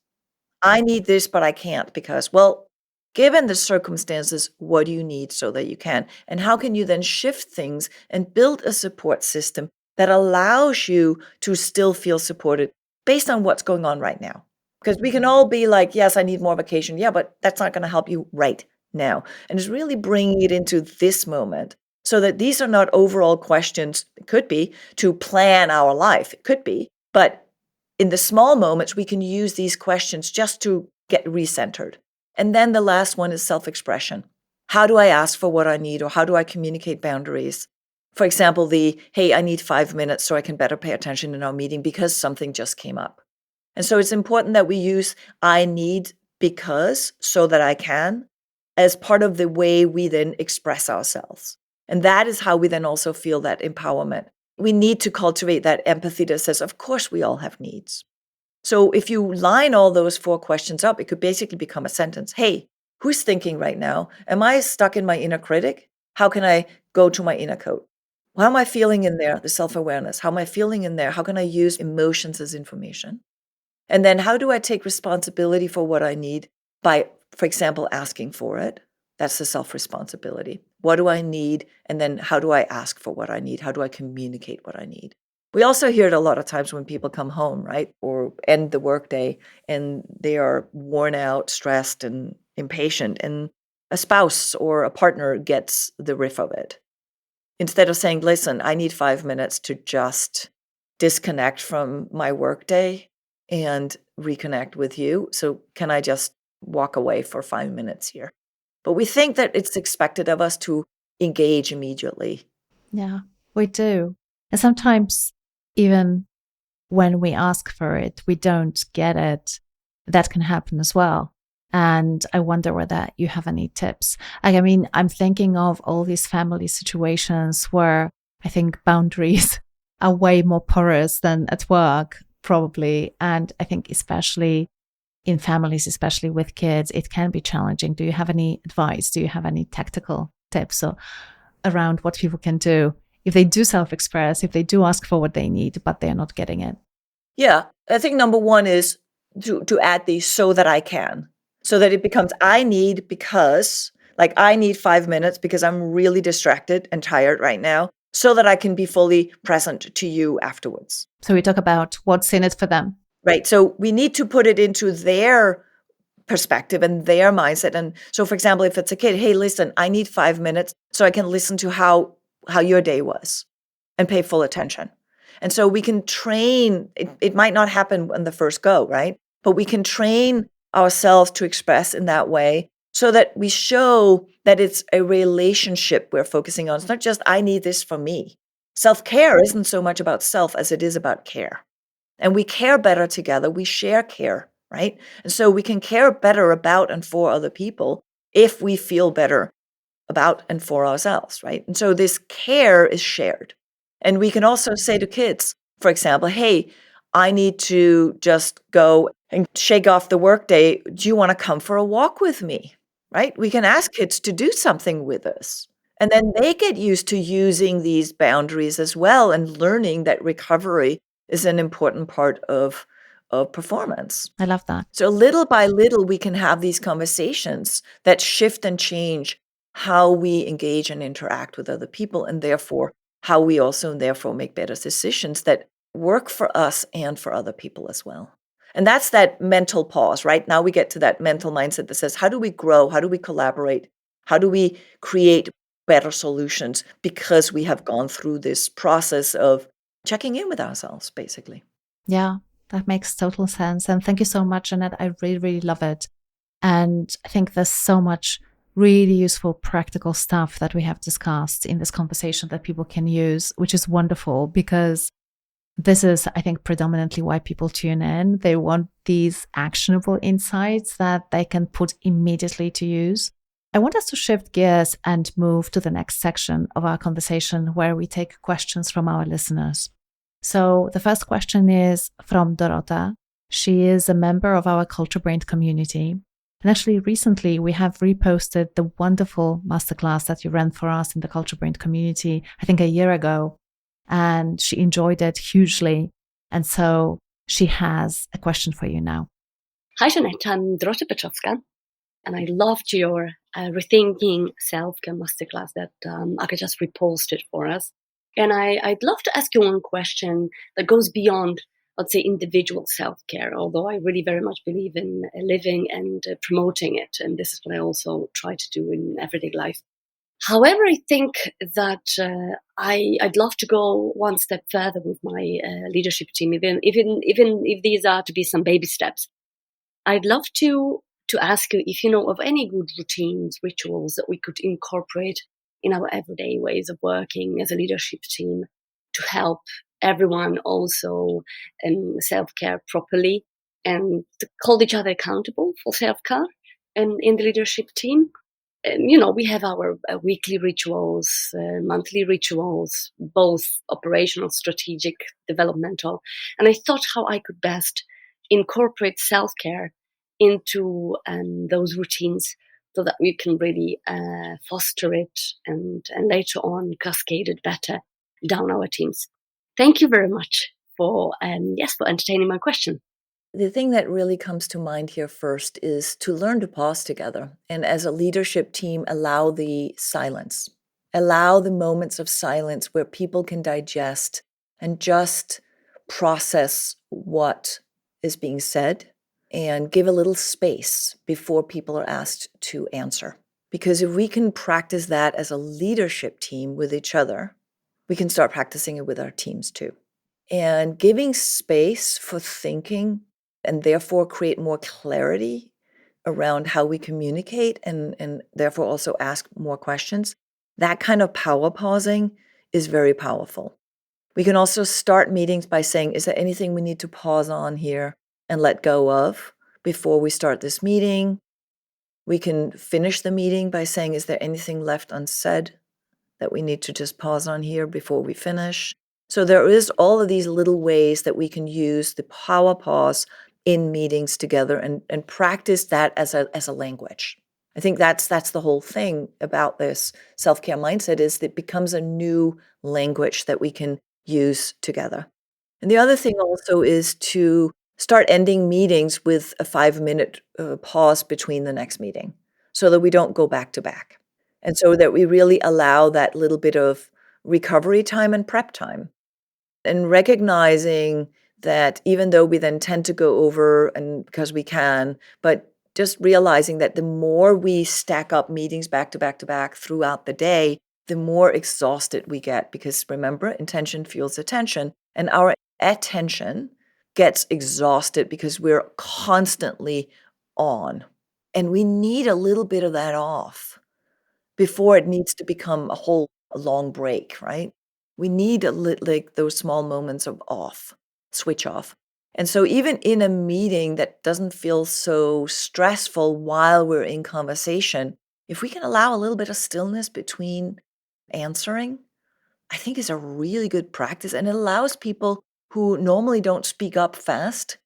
I need this, but I can't because. Well, given the circumstances, what do you need so that you can? And how can you then shift things and build a support system that allows you to still feel supported based on what's going on right now? Because we can all be like, yes, I need more vacation. Yeah, but that's not going to help you right now. And it's really bringing it into this moment So that these are not overall questions, it could be, to plan our life. It could be. But in the small moments, we can use these questions just to get recentered. And then the last one is self-expression. How do I ask for what I need, or how do I communicate boundaries? For example, hey, I need 5 minutes so I can better pay attention in our meeting because something just came up. And so it's important that we use I need because so that I can as part of the way we then express ourselves. And that is how we then also feel that empowerment. We need to cultivate that empathy that says, of course, we all have needs. So if you line all those 4 questions up, it could basically become a sentence. Hey, who's thinking right now? Am I stuck in my inner critic? How can I go to my inner coach? How am I feeling in there? The self-awareness. How am I feeling in there? How can I use emotions as information? And then how do I take responsibility for what I need by, for example, asking for it? That's the self-responsibility. What do I need? And then how do I ask for what I need? How do I communicate what I need? We also hear it a lot of times when people come home, right? Or end the workday and they are worn out, stressed, and impatient. And a spouse or a partner gets the riff of it. Instead of saying, listen, I need 5 minutes to just disconnect from my workday and reconnect with you. So can I just walk away for 5 minutes here? But we think that it's expected of us to engage immediately. Yeah, we do. And sometimes even when we ask for it, we don't get it. That can happen as well. And I wonder whether you have any tips. I mean, I'm thinking of all these family situations where I think boundaries are way more porous than at work, probably. And I think especially in families, especially with kids, it can be challenging. Do you have any advice? Do you have any tactical tips around what people can do if they do self-express, if they do ask for what they need, but they're not getting it? Yeah, I think number one is to add the so that I can, so that it becomes I need because, like I need 5 minutes because I'm really distracted and tired right now, so that I can be fully present to you afterwards. So we talk about what's in it for them. Right. So we need to put it into their perspective and their mindset. And so, for example, if it's a kid, hey, listen, I need 5 minutes so I can listen to how your day was and pay full attention. And so we can train, it might not happen on the first go, right? But we can train ourselves to express in that way so that we show that it's a relationship we're focusing on. It's not just, I need this for me. Self-care isn't so much about self as it is about care. And we care better together. We share care, right? And so we can care better about and for other people if we feel better about and for ourselves, right? And so this care is shared. And we can also say to kids, for example, hey, I need to just go and shake off the workday. Do you want to come for a walk with me? Right? We can ask kids to do something with us. And then they get used to using these boundaries as well and learning that recovery is an important part of performance. I love that. So little by little, we can have these conversations that shift and change how we engage and interact with other people, and therefore how we also therefore make better decisions that work for us and for other people as well. And that's that mental pause, right? Now we get to that mental mindset that says, how do we grow? How do we collaborate? How do we create better solutions because we have gone through this process of checking in with ourselves, basically. Yeah, that makes total sense. And thank you so much, Jeanette. I really, really love it. And I think there's so much really useful practical stuff that we have discussed in this conversation that people can use, which is wonderful because this is, I think, predominantly why people tune in. They want these actionable insights that they can put immediately to use. I want us to shift gears and move to the next section of our conversation where we take questions from our listeners. So the first question is from Dorota. She is a member of our CultureBrained community. And actually, recently, we have reposted the wonderful masterclass that you ran for us in the CultureBrained community, I think a year ago. And she enjoyed it hugely. And so she has a question for you now. Hi, Jeanette. I'm Dorota Petrowska. And I loved your Rethinking Self-Care Masterclass that Aka just reposted for us. And I'd love to ask you one question that goes beyond, let's say, individual self-care, although I really very much believe in living and promoting it. And this is what I also try to do in everyday life. However, I think that I'd love to go one step further with my leadership team, even if these are to be some baby steps. I'd love to ask you if you know of any good routines, rituals that we could incorporate in our everyday ways of working as a leadership team to help everyone also self-care properly and to hold each other accountable for self-care and in the leadership team. We have our weekly rituals, monthly rituals, both operational, strategic, developmental. And I thought how I could best incorporate self-care into those routines so that we can really foster it and later on cascade it better down our teams. Thank you very much for entertaining my question. The thing that really comes to mind here first is to learn to pause together. And as a leadership team, allow the silence. Allow the moments of silence where people can digest and just process what is being said and give a little space before people are asked to answer. Because if we can practice that as a leadership team with each other, we can start practicing it with our teams too. And giving space for thinking and therefore create more clarity around how we communicate and therefore also ask more questions. That kind of power pausing is very powerful. We can also start meetings by saying, is there anything we need to pause on here and let go of before we start this meeting? We can finish the meeting by saying, is there anything left unsaid that we need to just pause on here before we finish? So there is all of these little ways that we can use the power pause in meetings together and practice that as a language. I think that's the whole thing about this self-care mindset is that it becomes a new language that we can use together. And the other thing also is to start ending meetings with a 5-minute pause between the next meeting so that we don't go back to back. And so that we really allow that little bit of recovery time and prep time. And recognizing that even though we then tend to go over and because we can, but just realizing that the more we stack up meetings back to back to back throughout the day, the more exhausted we get. Because remember, intention fuels attention, and our attention gets exhausted because we're constantly on. And we need a little bit of that off before it needs to become a whole long break, right? We need like those small moments of off, switch off. And so even in a meeting that doesn't feel so stressful while we're in conversation, if we can allow a little bit of stillness between answering, I think is a really good practice. And it allows people who normally don't speak up fast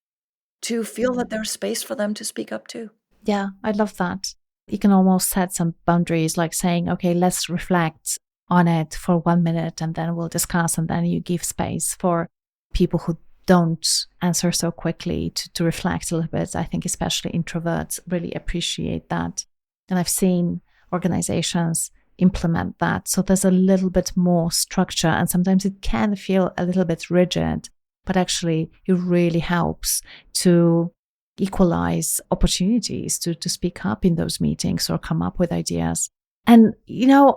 to feel that there's space for them to speak up too. Yeah, I love that. You can almost set some boundaries, like saying, okay, let's reflect on it for 1 minute and then we'll discuss. And then you give space for people who don't answer so quickly to reflect a little bit. I think especially introverts really appreciate that. And I've seen organizations implement that. So there's a little bit more structure, and sometimes it can feel a little bit rigid, but actually it really helps to equalize opportunities to speak up in those meetings or come up with ideas. And,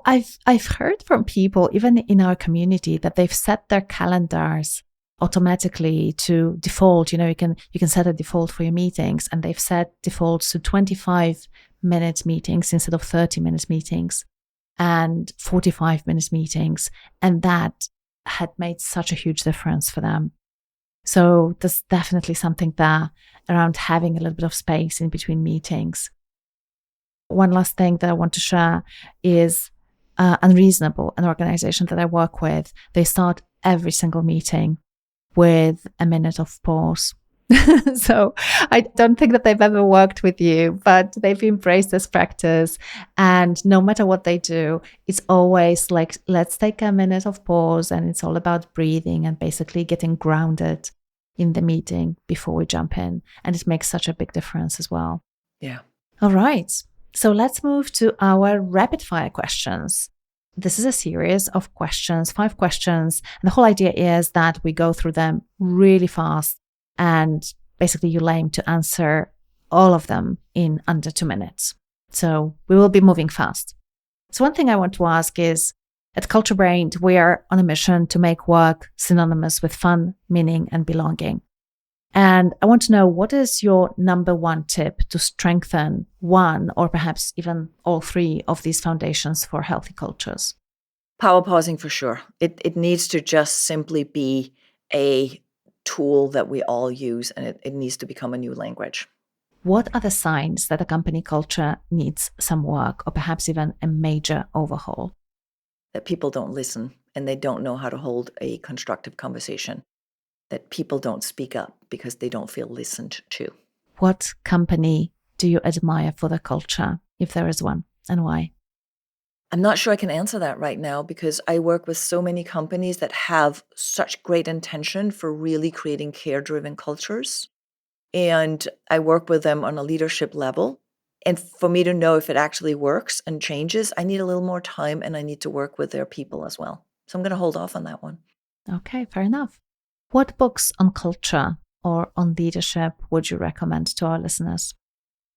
I've heard from people, even in our community, that they've set their calendars automatically to default. You can set a default for your meetings, and they've set defaults to 25-minute meetings instead of 30-minute meetings and 45-minute meetings. And that had made such a huge difference for them. So there's definitely something there around having a little bit of space in between meetings. One last thing that I want to share is Unreasonable, an organization that I work with. They start every single meeting with a minute of pause. So I don't think that they've ever worked with you, but they've embraced this practice. And no matter what they do, it's always like, let's take a minute of pause. And it's all about breathing and basically getting grounded in the meeting before we jump in. And it makes such a big difference as well. Yeah. All right. So let's move to our rapid fire questions. This is a series of questions, 5 questions. And the whole idea is that we go through them really fast. And basically you'll aim to answer all of them in under 2 minutes. So we will be moving fast. So one thing I want to ask is, at CultureBrained, we are on a mission to make work synonymous with fun, meaning, and belonging. And I want to know, what is your number one tip to strengthen one or perhaps even all three of these foundations for healthy cultures? Power pausing for sure. It needs to just simply be a tool that we all use, and it needs to become a new language. What are the signs that a company culture needs some work or perhaps even a major overhaul? That people don't listen and they don't know how to hold a constructive conversation. That people don't speak up because they don't feel listened to. What company do you admire for the culture, if there is one, and why? I'm not sure I can answer that right now because I work with so many companies that have such great intention for really creating care-driven cultures. And I work with them on a leadership level. And for me to know if it actually works and changes, I need a little more time and I need to work with their people as well. So I'm going to hold off on that one. Okay, fair enough. What books on culture or on leadership would you recommend to our listeners?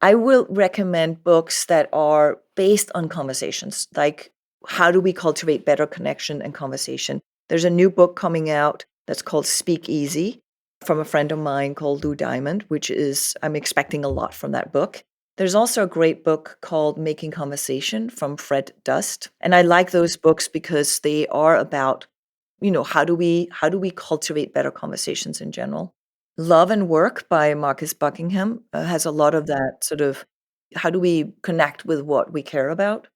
I will recommend books that are based on conversations, like how do we cultivate better connection and conversation. There's a new book coming out that's called Speak Easy from a friend of mine called Lou Diamond, which is, I'm expecting a lot from that book. There's also a great book called Making Conversation from Fred Dust. And I like those books because they are about, how do we cultivate better conversations in general. Love and Work by Marcus Buckingham has a lot of that sort of, how do we connect with what we care about?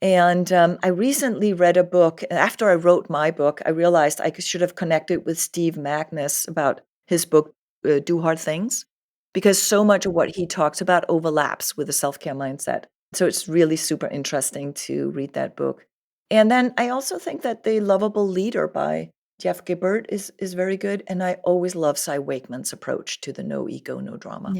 And I recently read a book. After I wrote my book, I realized I should have connected with Steve Magness about his book, Do Hard Things, because so much of what he talks about overlaps with the self-care mindset. So it's really super interesting to read that book. And then I also think that The Lovable Leader by Jeff Gibbert is very good. And I always love Cy Wakeman's approach to the no ego, no drama.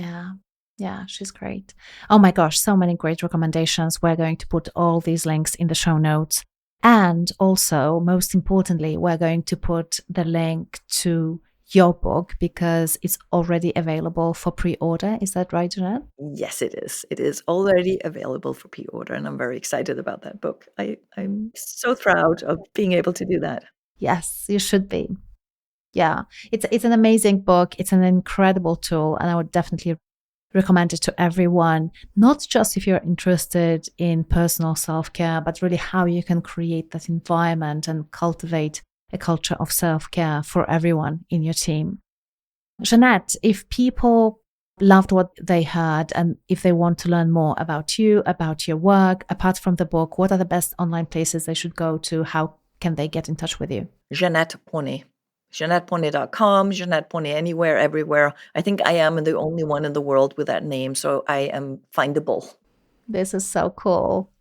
Yeah, she's great. Oh my gosh, so many great recommendations. We're going to put all these links in the show notes. And also, most importantly, we're going to put the link to your book because it's already available for pre-order. Is that right, Jeanette? Yes, it is. It is already available for pre-order, and I'm very excited about that book. I'm so proud of being able to do that. Yes, you should be. Yeah, it's an amazing book. It's an incredible tool, and I would definitely recommend it to everyone, not just if you're interested in personal self-care, but really how you can create that environment and cultivate a culture of self-care for everyone in your team. Jeanette, if people loved what they heard and if they want to learn more about you, about your work, apart from the book, what are the best online places they should go to? How can they get in touch with you? Jeanette Bronée. JeanetteBronée.com, Jeanette Bronée anywhere, everywhere. I think I am the only one in the world with that name, so I am findable. This is so cool.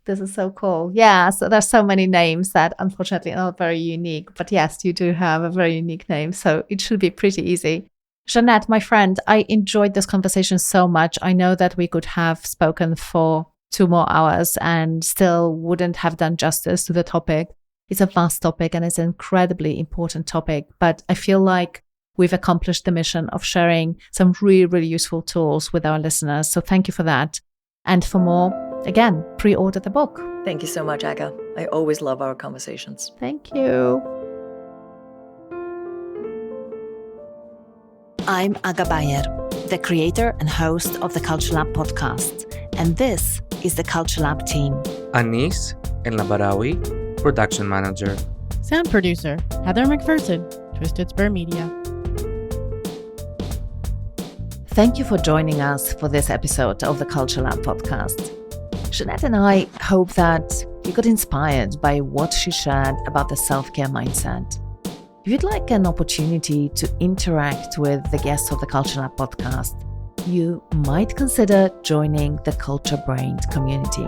Yeah, so there's so many names that unfortunately are not very unique. But yes, you do have a very unique name, so it should be pretty easy. Jeanette, my friend, I enjoyed this conversation so much. I know that we could have spoken for 2 more hours and still wouldn't have done justice to the topic. It's a vast topic and it's an incredibly important topic, but I feel like we've accomplished the mission of sharing some really, really useful tools with our listeners. So thank you for that. And for more, again, pre-order the book. Thank you so much, Aga. I always love our conversations. Thank you. I'm Aga Bajer, the creator and host of the Culture Lab podcast. And this is the Culture Lab team. Anis and Labarawi, production manager. Sound producer, Heather McPherson, Twisted Spur Media. Thank you for joining us for this episode of the Culture Lab podcast. Jeanette and I hope that you got inspired by what she shared about the self-care mindset. If you'd like an opportunity to interact with the guests of the Culture Lab podcast, you might consider joining the CultureBrained community.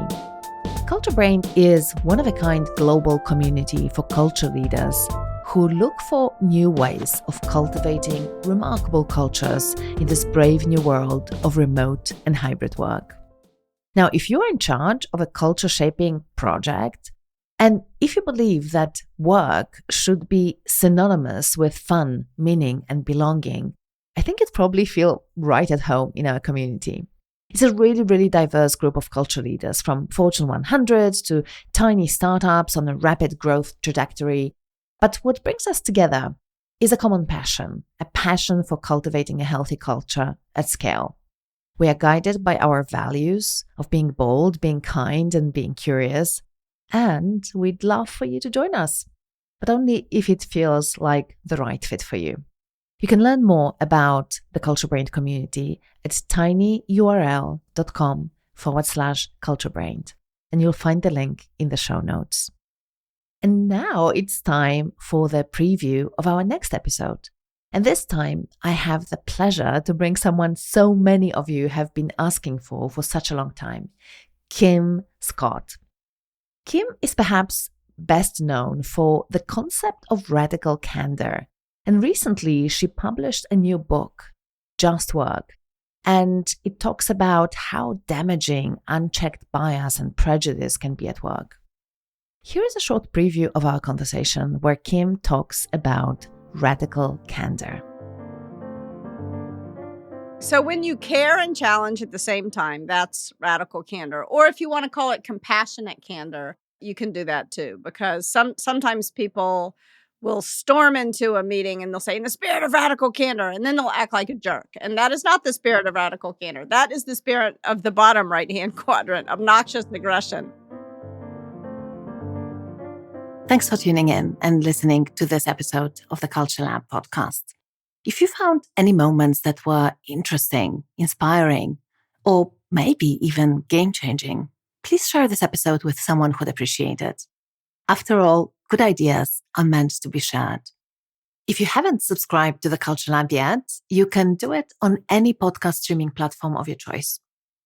CultureBrained is one-of-a-kind global community for culture leaders who look for new ways of cultivating remarkable cultures in this brave new world of remote and hybrid work. Now, if you're in charge of a culture-shaping project, and if you believe that work should be synonymous with fun, meaning, and belonging, I think you'd probably feel right at home in our community. It's a really, really diverse group of culture leaders, from Fortune 100 to tiny startups on a rapid growth trajectory. But what brings us together is a common passion, a passion for cultivating a healthy culture at scale. We are guided by our values of being bold, being kind, and being curious. And we'd love for you to join us, but only if it feels like the right fit for you. You can learn more about the CultureBrained community at tinyurl.com/CultureBrained, and you'll find the link in the show notes. And now it's time for the preview of our next episode. And this time, I have the pleasure to bring someone so many of you have been asking for such a long time, Kim Scott. Kim is perhaps best known for the concept of radical candor. And recently, she published a new book, Just Work, and it talks about how damaging unchecked bias and prejudice can be at work. Here is a short preview of our conversation where Kim talks about radical candor. So when you care and challenge at the same time, that's radical candor. Or if you want to call it compassionate candor, you can do that too, because sometimes people will storm into a meeting and they'll say, in the spirit of radical candor, and then they'll act like a jerk. And that is not the spirit of radical candor. That is the spirit of the bottom right-hand quadrant, obnoxious aggression. Thanks for tuning in and listening to this episode of the Culture Lab podcast. If you found any moments that were interesting, inspiring, or maybe even game-changing, please share this episode with someone who'd appreciate it. After all, good ideas are meant to be shared. If you haven't subscribed to the Culture Lab yet, you can do it on any podcast streaming platform of your choice.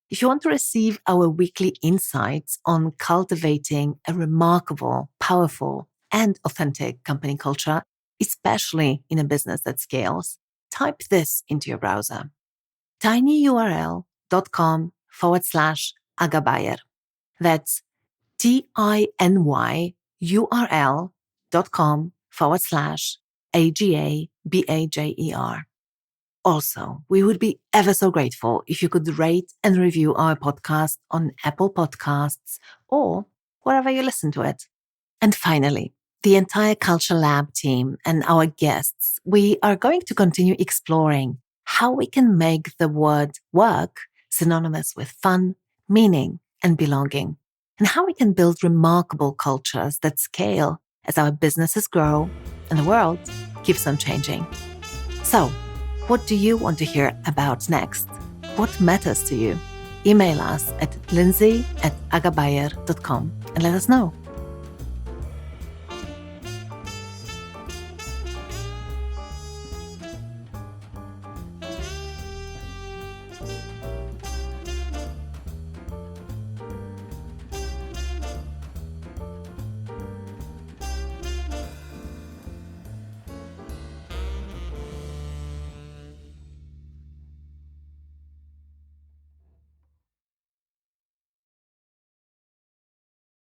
If you want to receive our weekly insights on cultivating a remarkable, powerful, and authentic company culture, especially in a business that scales, type this into your browser. tinyurl.com/Bajer. That's tinyurl.com/AGABAJER. Also, we would be ever so grateful if you could rate and review our podcast on Apple Podcasts or wherever you listen to it. And finally, the entire Culture Lab team and our guests, we are going to continue exploring how we can make the word work synonymous with fun, meaning, and belonging, and how we can build remarkable cultures that scale as our businesses grow and the world keeps on changing. So, what do you want to hear about next? What matters to you? Email us at lindsay@agabayer.com and let us know.